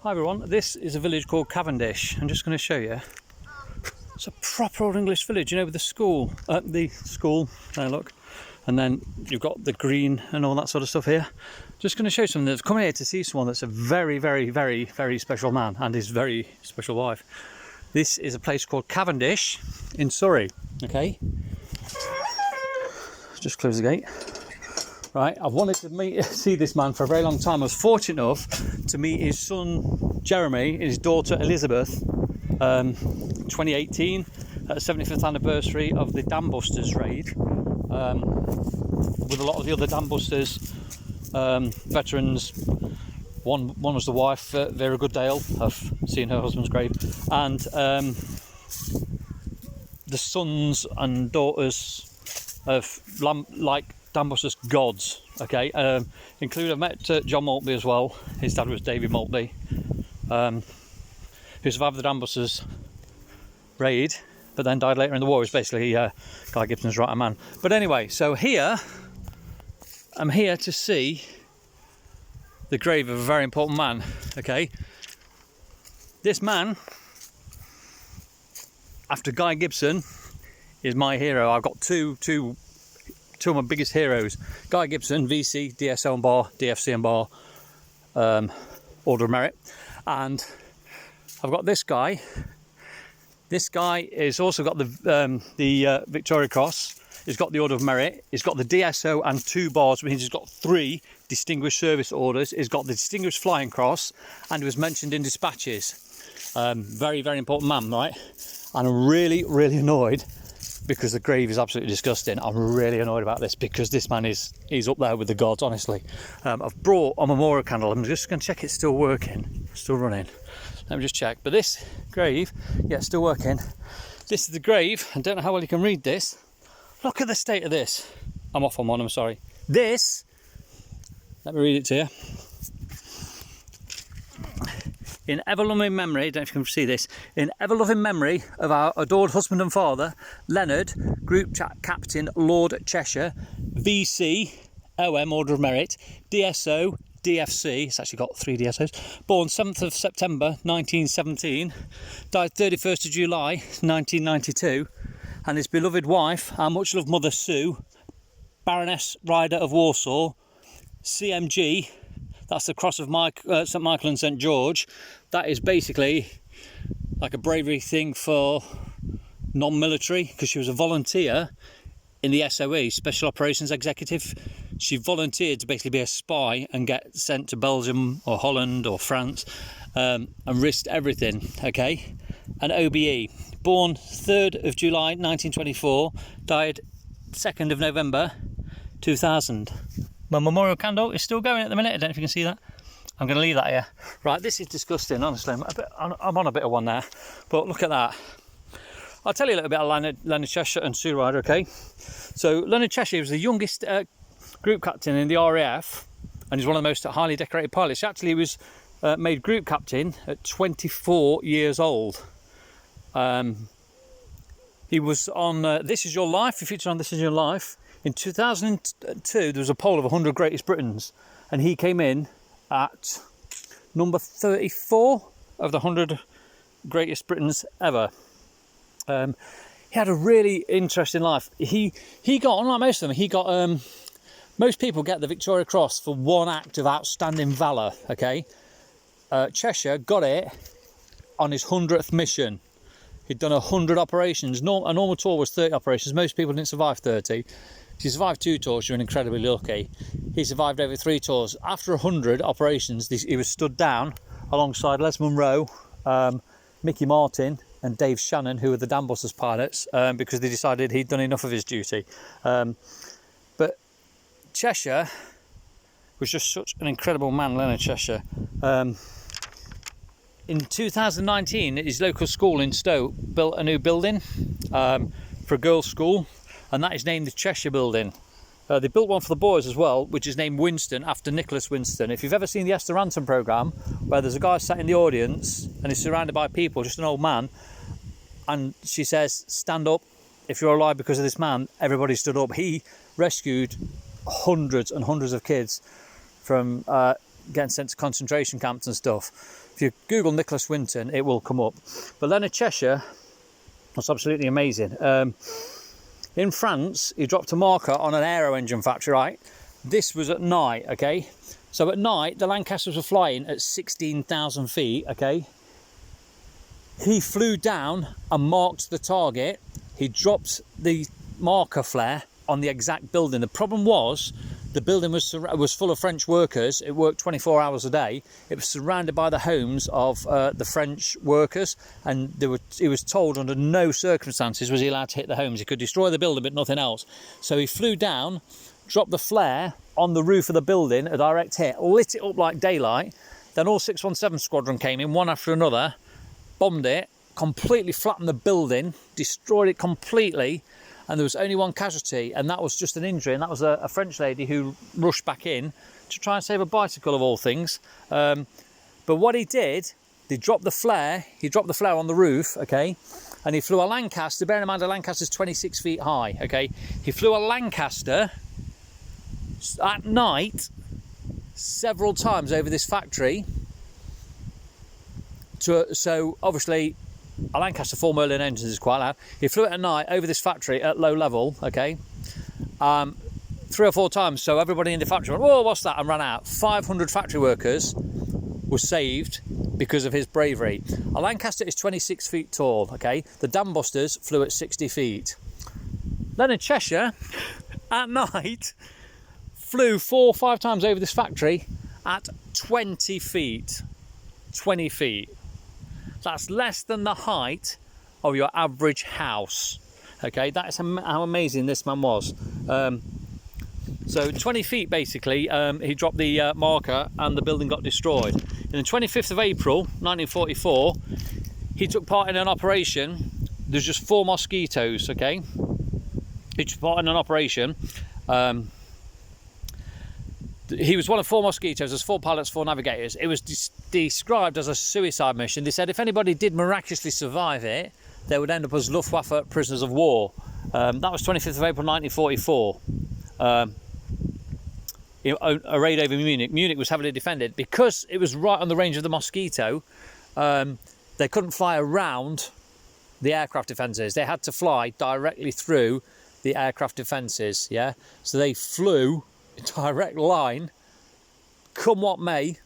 Hi everyone, this is a village called Cavendish. I'm just going to show you. It's a proper old English village, you know, with the school, there look, and then you've got the green and all that sort of stuff here. Just going to show you something. That's coming here to see someone that's a very, very, very, very special man and his very special wife. This is a place called Cavendish in Surrey, okay? Just close the gate. Right, I've wanted to see this man for a very long time. I was fortunate enough to meet his son Jeremy and his daughter Elizabeth 2018 at the 75th anniversary of the Dam Busters raid with a lot of the other Dam Busters veterans. One was the wife, Vera Goodale. I've seen her husband's grave, and the sons and daughters of Dam Busters gods, okay, including I met John Maltby as well. His dad was David Maltby, who survived the Dam Busters raid but then died later in the war. Is basically Guy Gibson's right hand man. But anyway, so I'm here to see the grave of a very important man, okay. This man, after Guy Gibson, is my hero. I've got two of my biggest heroes: Guy Gibson, VC, DSO and bar, DFC and bar, Order of Merit, and I've got this guy. This guy has also got the Victoria Cross. He's got the Order of Merit. He's got the DSO and 2 bars, which means he's got 3 Distinguished Service Orders. He's got the Distinguished Flying Cross, and he was mentioned in dispatches. Very, very important man, right? And I'm really, really annoyed because the grave is absolutely disgusting. I'm really annoyed about this because this man he's up there with the gods, honestly. I've brought a memorial candle. I'm just going to check it's still working, still running. Let me just check. But this grave, yeah, still working. This is the grave. I don't know how well you can read this. Look at the state of this. I'm off on one, I'm sorry. This, let me read it to you. In ever-loving memory, I don't know if you can see this, in ever-loving memory of our adored husband and father, Leonard, Group Captain Lord Cheshire, VC, OM, Order of Merit, DSO, DFC, it's actually got 3 DSOs, born 7th of September 1917, died 31st of July 1992, and his beloved wife, our much-loved mother Sue, Baroness Ryder of Warsaw, CMG, that's the Cross of St Michael and St George. That is basically like a bravery thing for non-military, because she was a volunteer in the SOE, Special Operations Executive. She volunteered to basically be a spy and get sent to Belgium or Holland or France and risked everything, okay? And OBE, born 3rd of July 1924, died 2nd of November 2000. My memorial candle is still going at the minute. I don't know if you can see that. I'm going to leave that here. Right, this is disgusting, honestly. I'm on a bit of one there. But look at that. I'll tell you a little bit about Leonard Cheshire and Sue Ryder, okay? So Leonard Cheshire was the youngest group captain in the RAF, and he's one of the most highly decorated pilots. He actually was made group captain at 24 years old. He was on This Is Your Life. He featured on This Is Your Life. In 2002, there was a poll of 100 greatest Britons, and he came in at number 34 of the 100 greatest Britons ever. He had a really interesting life. He got, unlike most of them, he got, most people get the Victoria Cross for one act of outstanding valour, okay? Cheshire got it on his 100th mission. He'd done 100 operations. A normal tour was 30 operations. Most people didn't survive 30. If you survived 2 tours, you're incredibly lucky. He survived over 3 tours. After 100 operations, he was stood down alongside Les Munro, Mickey Martin and Dave Shannon, who were the Dam Busters pilots, because they decided he'd done enough of his duty. But Cheshire was just such an incredible man, Leonard Cheshire. In 2019, his local school in Stoke built a new building for a girls' school, and that is named the Cheshire Building. They built one for the boys as well, which is named Winston, after Nicholas Winston. If you've ever seen the Esther Ransom programme, where there's a guy sat in the audience and he's surrounded by people, just an old man, and she says, "Stand up if you're alive because of this man," everybody stood up. He rescued hundreds and hundreds of kids from getting sent to concentration camps and stuff. If you Google Nicholas Winton, it will come up. But Leonard Cheshire was absolutely amazing. In France, he dropped a marker on an aero engine factory, right? This was at night, okay? So at night, the Lancasters were flying at 16,000 feet, okay? He flew down and marked the target. He dropped the marker flare on the exact building. The problem was, the building was full of French workers. It worked 24 hours a day. It was surrounded by the homes of the French workers, and he was told under no circumstances was he allowed to hit the homes. He could destroy the building, but nothing else. So he flew down, dropped the flare on the roof of the building, a direct hit, lit it up like daylight. Then all 617 squadron came in, one after another, bombed it, completely flattened the building, destroyed it completely. And there was only one casualty, and that was just an injury, and that was a French lady who rushed back in to try and save a bicycle of all things. But what he did, he dropped the flare on the roof, okay, and he flew a Lancaster. Bear in mind, a Lancaster's 26 feet high, okay. He flew a Lancaster at night several times over this factory. So obviously, a Lancaster 4 Merlin engines is quite loud. He flew it at night over this factory at low level, okay, 3 or 4 times. So everybody in the factory went, "Whoa, what's that?" and ran out. 500 factory workers were saved because of his bravery. A Lancaster is 26 feet tall, okay. The dam busters flew at 60 feet. Leonard Cheshire, at night, flew 4 or 5 times over this factory at 20 feet. 20 feet. That's less than the height of your average house. Okay, that's how amazing this man was. So 20 feet basically, he dropped the marker and the building got destroyed. On the 25th of April 1944, he took part in an operation. There's just 4 mosquitoes, okay? He took part in an operation. He was one of 4 mosquitoes. There's 4 pilots, 4 navigators. It was described as a suicide mission. They said if anybody did miraculously survive it, they would end up as Luftwaffe prisoners of war. That was 25th of April 1944. A raid over Munich. Munich was heavily defended. Because it was right on the range of the mosquito, they couldn't fly around the aircraft defences. They had to fly directly through the aircraft defences, yeah? So they flew direct line, come what may,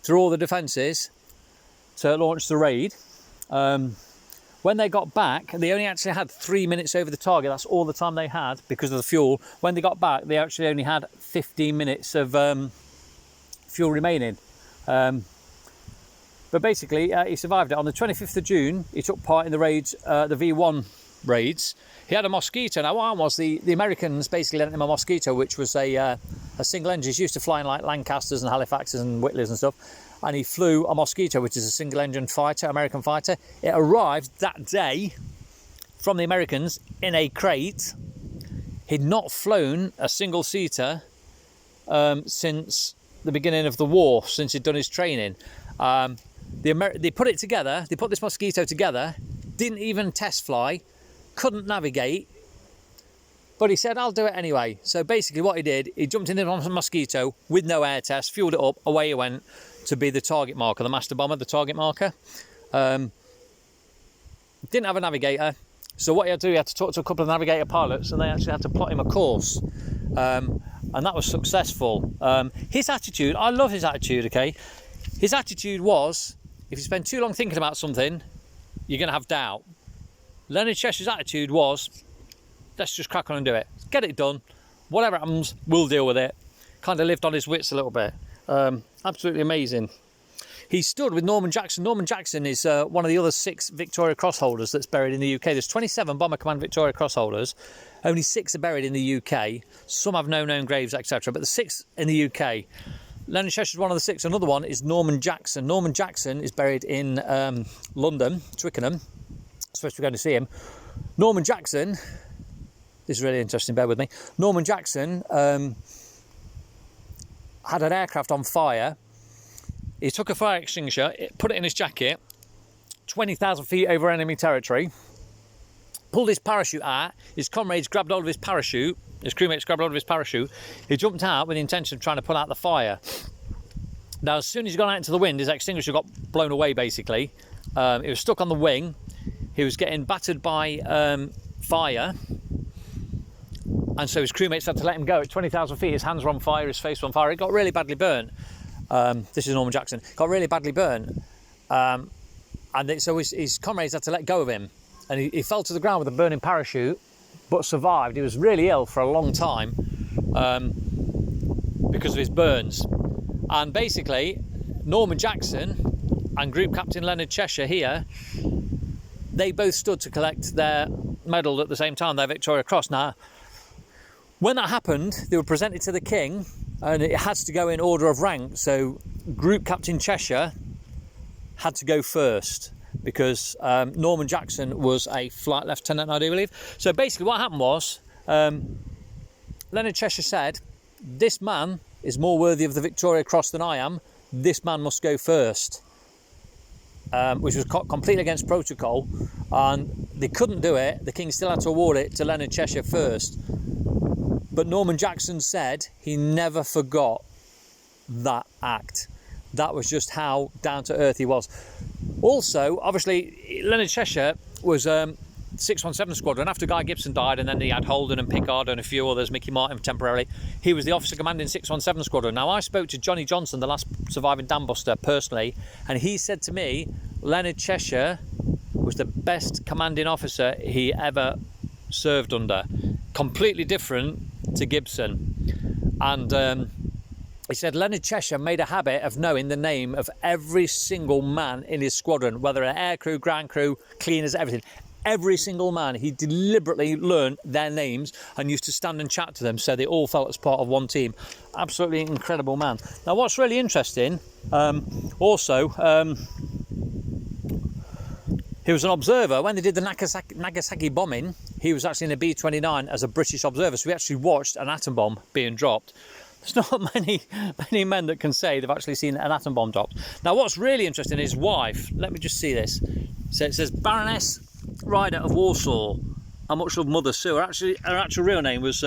through all the defences to launch the raid. When they got back, they only actually had 3 minutes over the target. That's all the time they had because of the fuel. When they got back, they actually only had 15 minutes of fuel remaining. But basically, he survived it. On the 25th of June, he took part in the raids, the V1 raids. He had a Mosquito. Now, what was the Americans basically lent him a Mosquito, which was a single engine. He's used to flying like Lancasters and Halifaxes and Whitleys and stuff. And he flew a Mosquito, which is a single engine fighter, American fighter. It arrived that day from the Americans in a crate. He'd not flown a single seater since the beginning of the war, since he'd done his training. They put it together, they put this Mosquito together, didn't even test fly, couldn't navigate, but he said, I'll do it anyway. So basically what he did, he jumped in the Mosquito with no air test, fueled it up, away he went to be the target marker, the master bomber, the target marker. Didn't have a navigator, so what he had to do, he had to talk to a couple of navigator pilots and they actually had to plot him a course. And that was successful. His attitude, I love his attitude, okay? His attitude was, if you spend too long thinking about something, you're going to have doubt. Leonard Cheshire's attitude was, let's just crack on and do it. Get it done. Whatever happens, we'll deal with it. Kind of lived on his wits a little bit. Absolutely amazing. He stood with Norman Jackson. Norman Jackson is one of the other 6 Victoria Cross holders that's buried in the UK. There's 27 Bomber Command Victoria Cross holders. Only 6 are buried in the UK. Some have no known graves, etc. But the 6 in the UK. Leonard Cheshire is one of the 6. Another one is Norman Jackson. Norman Jackson is buried in London, Twickenham. Supposed to be going to see him. Norman Jackson, this is really interesting, bear with me. Norman Jackson had an aircraft on fire. He took a fire extinguisher, put it in his jacket, 20,000 feet over enemy territory, pulled his parachute out. His comrades grabbed hold of his parachute. His crewmates grabbed hold of his parachute. He jumped out with the intention of trying to put out the fire. Now, as soon as he got out into the wind, his extinguisher got blown away, basically. It was stuck on the wing. He was getting battered by fire. And so his crewmates had to let him go at 20,000 feet. His hands were on fire, his face was on fire. It got really badly burnt. This is Norman Jackson. Got really badly burnt. So his comrades had to let go of him. And he fell to the ground with a burning parachute, but survived. He was really ill for a long time because of his burns. And basically, Norman Jackson and Group Captain Leonard Cheshire here, they both stood to collect their medal at the same time, their Victoria Cross. Now, when that happened, they were presented to the King, and it has to go in order of rank. So Group Captain Cheshire had to go first, because Norman Jackson was a flight lieutenant, I do believe. So basically what happened was, Leonard Cheshire said, this man is more worthy of the Victoria Cross than I am. This man must go first. Which was completely against protocol, and they couldn't do it. The King still had to award it to Leonard Cheshire first. But Norman Jackson said he never forgot that act. That was just how down to earth he was. Also, obviously, Leonard Cheshire was 617 Squadron. After Guy Gibson died, and then he had Holden and Pickard and a few others, Mickey Martin temporarily, he was the officer commanding 617 Squadron. Now, I spoke to Johnny Johnson, the last surviving dambuster, personally, and he said to me, Leonard Cheshire was the best commanding officer he ever served under. Completely different to Gibson. And he said Leonard Cheshire made a habit of knowing the name of every single man in his squadron, whether an air crew, ground crew, cleaners, everything. Every single man, he deliberately learned their names and used to stand and chat to them, so they all felt as part of one team. Absolutely incredible man. Now, what's really interesting, he was an observer. When they did the Nagasaki bombing, he was actually in a B-29 as a British observer, so we actually watched an atom bomb being dropped. There's not many men that can say they've actually seen an atom bomb dropped. Now, what's really interesting is his wife. Let me just see this. So it says Baroness Ryder of Warsaw, our much loved mother Sue. Her actual real name was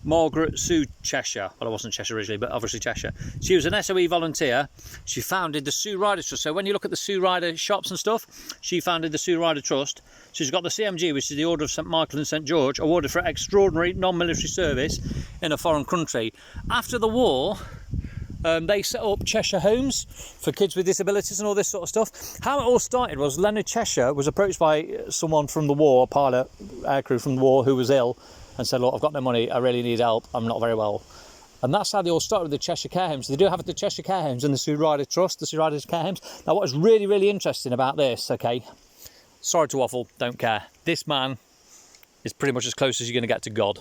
Margaret Sue Cheshire. Well, I wasn't Cheshire originally, but obviously Cheshire. She was an SOE volunteer. She founded the Sue Ryder Trust. So when you look at the Sue Ryder shops and stuff, she founded the Sue Ryder Trust. She's got the CMG, which is the Order of St Michael and St George, awarded for extraordinary non-military service in a foreign country. After the war, they set up Cheshire homes for kids with disabilities and all this sort of stuff. How it all started was Leonard Cheshire was approached by someone from the war, a pilot, aircrew from the war, who was ill, and said, look, I've got no money, I really need help, I'm not very well. And that's how they all started with the Cheshire Care Homes. They do have the Cheshire Care Homes and the Sue Ryder Trust, the Sue Ryder Care Homes. Now, what is really, really interesting about this, okay, sorry to waffle, don't care. This man is pretty much as close as you're going to get to God.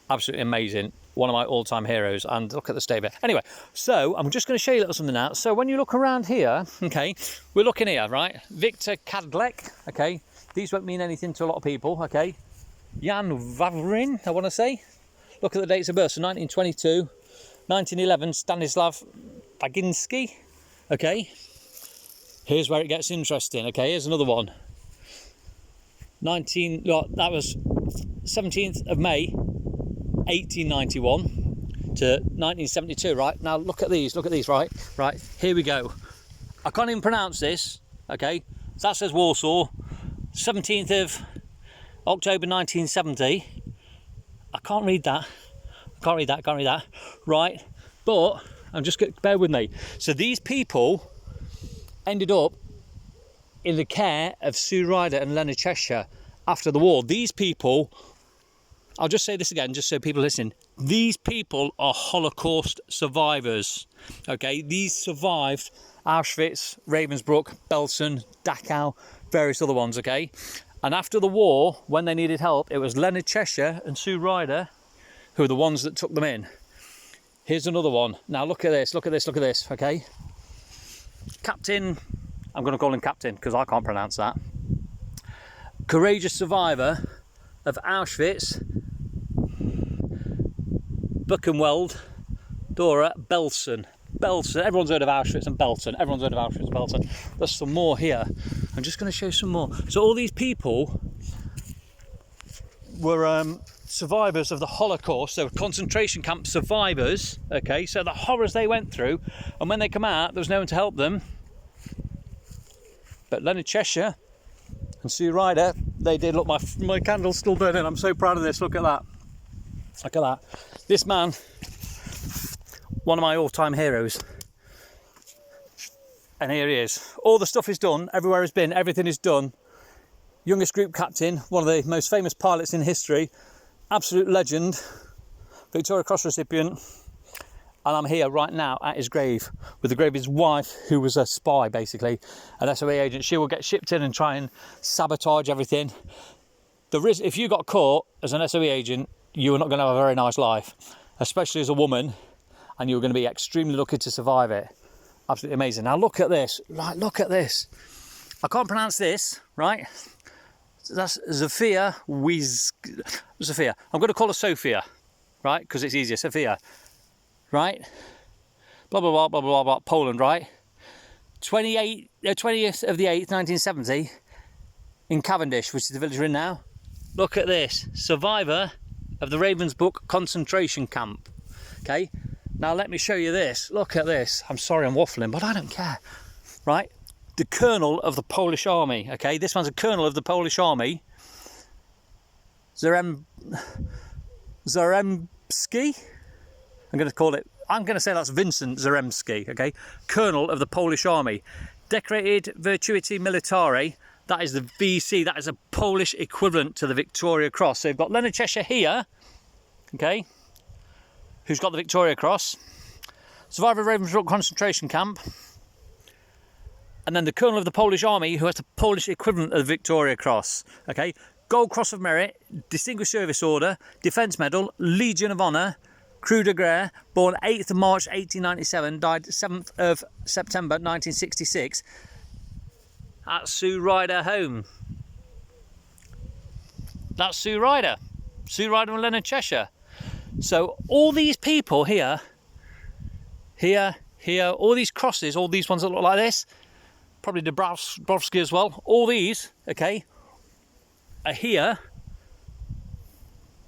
Absolutely amazing. One of my all-time heroes, and look at the state of it. Anyway, so I'm just going to show you a little something now. So when you look around here, okay, we're looking here, right? Victor Kadlec, okay. These won't mean anything to a lot of people, okay. Jan Vavrin, I want to say. Look at the dates of birth. So 1922, 1911, Stanislav Baginski, okay. Here's where it gets interesting, okay. Here's another one. That was 17th of May. 1891 to 1972, right? Now look at these, right? Right, here we go. I can't even pronounce this, okay? So that says Warsaw, 17th of October 1970. I can't read that. Right, but I'm just going to bear with me. So these people ended up in the care of Sue Ryder and Leonard Cheshire after the war. These people, I'll just say this again, just so people listen. These people are Holocaust survivors, okay? These survived Auschwitz, Ravensbrück, Belsen, Dachau, various other ones, okay? And after the war, when they needed help, it was Leonard Cheshire and Sue Ryder who are the ones that took them in. Here's another one. Now look at this, okay? Captain, I'm going to call him Captain because I can't pronounce that. Courageous survivor of Auschwitz, Buchenwald, Dora, Belsen. Everyone's heard of Auschwitz and Belsen. There's some more here. I'm just going to show you some more. So all these people were survivors of the Holocaust, so concentration camp survivors, okay, so the horrors they went through, and when they come out, there was no one to help them. But Leonard Cheshire and Sue Ryder, they did. Look, my candle's still burning. I'm so proud of this. Look at that. Look at that. This man, one of my all-time heroes. And here he is. All the stuff is done. Everywhere he's been, everything is done. Youngest group captain, one of the most famous pilots in history. Absolute legend. Victoria Cross recipient. And I'm here right now at his grave, with the grave of his wife, who was a spy, basically, an SOE agent. She will get shipped in and try and sabotage everything. If you got caught as an SOE agent, you are not going to have a very nice life, especially as a woman, and you're going to be extremely lucky to survive it. Absolutely amazing. Now look at this. Right, look at this. I can't pronounce this, right? That's Zofia. I'm going to call her Sophia, right? Because it's easier. Sophia. Right, blah blah blah blah blah blah. Poland, right? 20th of the 8th, 1970, in Cavendish, which is the village we're in now. Look at this, survivor of the Ravensbrück concentration camp. Okay, now let me show you this. Look at this. I'm sorry, I'm waffling, but I don't care. Right, the colonel of the Polish army. Okay, this one's a colonel of the Polish army. Zaremski. I'm going to say that's Vincent Zaremski, okay? Colonel of the Polish army. Decorated Virtuti Militari, that is the VC, that is a Polish equivalent to the Victoria Cross. So you've got Leonard Cheshire here, okay, who's got the Victoria Cross. Survivor of Ravensbrück concentration camp. And then the Colonel of the Polish army, who has the Polish equivalent of the Victoria Cross, okay? Gold Cross of Merit, Distinguished Service Order, Defence Medal, Legion of Honour, Croix de Guerre, born 8th of March 1897, died 7th of September 1966 at Sue Ryder home. That's Sue Ryder. Sue Ryder and Leonard Cheshire. So all these people here, all these crosses, all these ones that look like this, probably Dabrowski as well, all these, okay, are here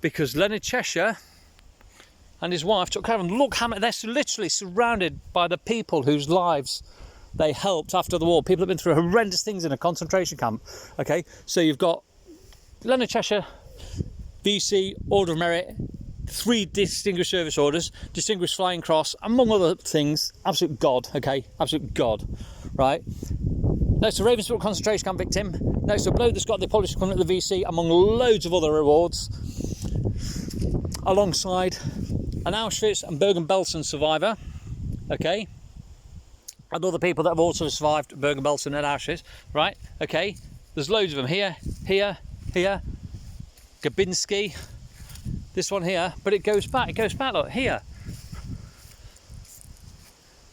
because Leonard Cheshire and his wife took care of them. Look how many, they're literally surrounded by the people whose lives they helped after the war. People have been through horrendous things in a concentration camp. Okay, so you've got Leonard Cheshire, VC, Order of Merit, 3 Distinguished Service Orders, Distinguished Flying Cross, among other things. Absolute God, okay, absolute God, right? Next to Ravensbrück concentration camp victim. Next to a bloke that's got the Polish equivalent of the VC, among loads of other awards. Alongside an Auschwitz and Bergen-Belsen survivor, okay, and other people that have also survived Bergen-Belsen and Auschwitz, right, okay, there's loads of them here, Gabinski, this one here, but it goes back, look, here.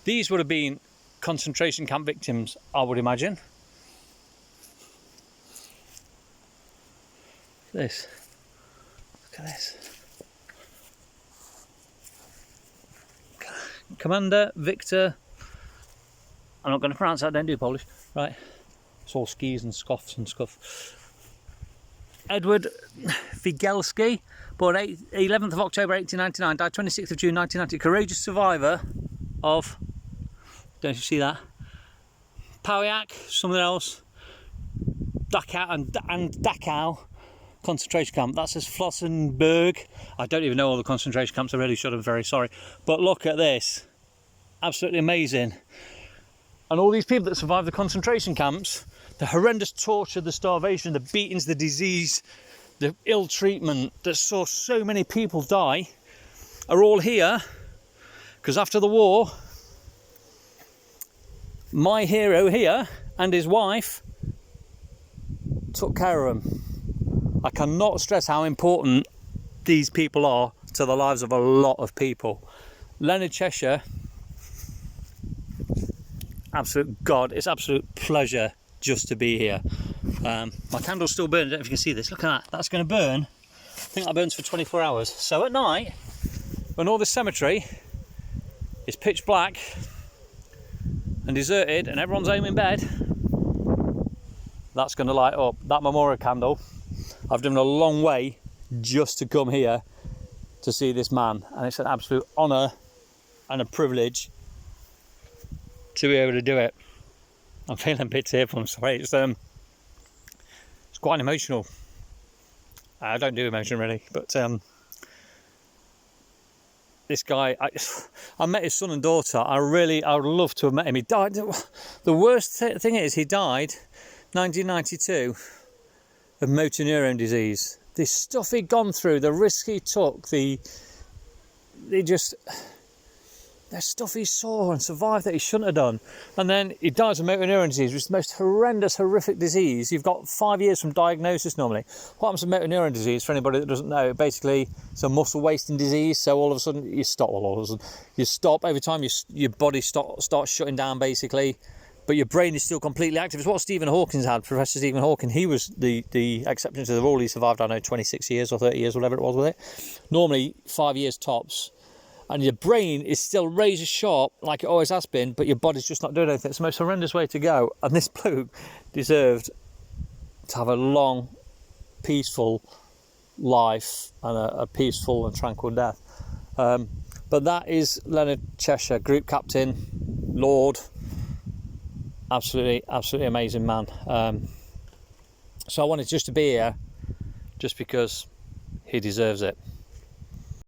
These would have been concentration camp victims, I would imagine. Look at this. Look at this. Commander Victor, I'm not going to pronounce that, don't do Polish, right? It's all skis and scoffs and scuff. Edward Figelski, born 11th of October 1899, died 26th of June 1990. Courageous survivor of, don't you see that? Pawiak, something else, Dachau and Dachau concentration camp. That says Flossenburg. I don't even know all the concentration camps, I really should, I'm very sorry. But look at this, absolutely amazing. And all these people that survived the concentration camps, the horrendous torture, the starvation, the beatings, the disease, the ill treatment that saw so many people die, are all here because after the war, my hero here and his wife took care of them. I cannot stress how important these people are to the lives of a lot of people. Leonard Cheshire, absolute God, it's absolute pleasure just to be here. My candle's still burning, I don't know if you can see this, look at that, that's going to burn, I think that burns for 24 hours. So at night, when all this cemetery is pitch black and deserted and everyone's home in bed, that's going to light up. That memorial candle, I've driven a long way just to come here to see this man, and it's an absolute honour and a privilege to be able to do it. I'm feeling a bit tearful, I'm sorry. It's quite emotional. I don't do emotion really, but this guy, I met his son and daughter. I would love to have met him. He died. The worst thing is, he died 1992 of motor neurone disease. The stuff he'd gone through, the risk he took, the stuff he saw and survived that he shouldn't have done. And then he dies of motor neurone disease, which is the most horrendous, horrific disease. You've got 5 years from diagnosis normally. What happens to motor neurone disease, for anybody that doesn't know, basically it's a muscle wasting disease. So all of a sudden you stop, every time your body starts shutting down basically, but your brain is still completely active. It's what Stephen Hawking had, Professor Stephen Hawking. He was the exception to the rule. He survived, I don't know, 26 years or 30 years, whatever it was with it. Normally 5 years tops. And your brain is still razor sharp like it always has been, but your body's just not doing anything. It's the most horrendous way to go. And this bloke deserved to have a long, peaceful life and a peaceful and tranquil death. But that is Leonard Cheshire, Group Captain, Lord. Absolutely amazing man. So I wanted just to be here just because he deserves it.